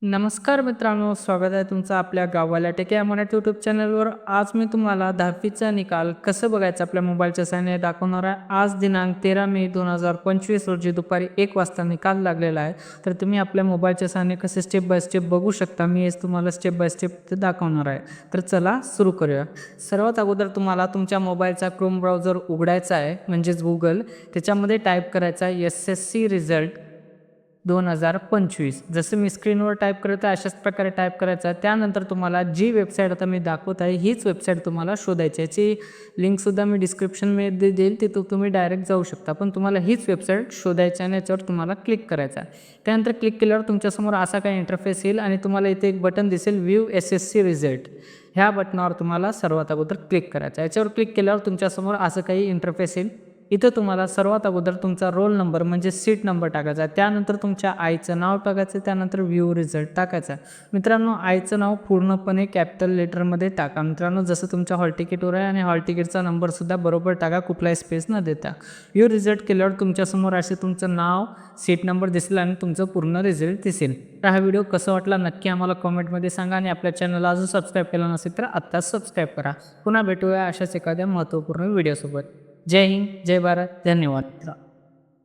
नमस्कार मित्रांनो, स्वागत आहे तुमचं आपल्या गावाला टेक या मराठी यूट्यूब चॅनलवर. आज मी तुम्हाला 10वीचा निकाल कसं बघायचं आपल्या मोबाईलच्या सहाय्याने दाखवणार आहे. आज दिनांक 13 मे 2025 रोजी दुपारी 1 वाजता निकाल लागलेला आहे. तर तुम्ही आपल्या मोबाईलच्या सहाय्याने कसे स्टेप बाय स्टेप बघू शकता. मी हेच तुम्हाला स्टेप बाय स्टेप दाखवणार आहे. तर चला सुरू करूया. सर्वात अगोदर तुम्हाला तुमच्या मोबाईलचा क्रोम ब्राउझर उघडायचा आहे, म्हणजेच गुगल. त्याच्यामध्ये टाईप करायचा आहे SSC रिझल्ट 2025. जसं मी स्क्रीनवर टाईप करत आहे अशाच प्रकारे टाईप करायचं आहे. त्यानंतर तुम्हाला जी वेबसाईट आता मी दाखवत आहे हीच वेबसाईट तुम्हाला शोधायची. याची लिंकसुद्धा मी डिस्क्रिप्शनमध्ये देईल, तिथं तुम्ही डायरेक्ट जाऊ शकता. पण तुम्हाला हीच वेबसाईट शोधायची आणि याच्यावर तुम्हाला क्लिक करायचं आहे. त्यानंतर क्लिक केल्यावर तुमच्यासमोर असा काही इंटरफेस येईल आणि तुम्हाला इथे एक बटन दिसेल व्ह्यू SSC रिझल्ट. ह्या बटनावर तुम्हाला सर्वात अगोदर क्लिक करायचं आहे. याच्यावर क्लिक केल्यावर तुमच्यासमोर असं काही इंटरफेस येईल. इथं तुम्हाला सर्वात अगोदर तुमचा रोल नंबर म्हणजे सीट नंबर टाकायचा आहे. त्यानंतर तुमच्या आईचं नाव टाकायचं, त्यानंतर व्ह्यू रिझल्ट टाकायचा. मित्रांनो, आईचं नाव पूर्णपणे कॅपिटल लेटरमध्ये टाका. मित्रांनो, जसं तुमच्या हॉल तिकीटवर आहे, आणि हॉल तिकीटचा नंबरसुद्धा बरोबर टाका, कुठलाही स्पेस न देता. व्ह्यू रिझल्ट केल्यावर तुमच्यासमोर असे तुमचं नाव, सीट नंबर दिसेल आणि तुमचं पूर्ण रिझल्ट दिसेल. तर हा व्हिडिओ कसा वाटला नक्की आम्हाला कॉमेंटमध्ये सांगा, आणि आपल्या चॅनलला अजून सबस्क्राईब केलं नसेल तर आत्ताच सबस्क्राईब करा. पुन्हा भेटूया अशाच एखाद्या महत्त्वपूर्ण व्हिडिओसोबत. जय हिंद, जय भारत, धन्यवाद.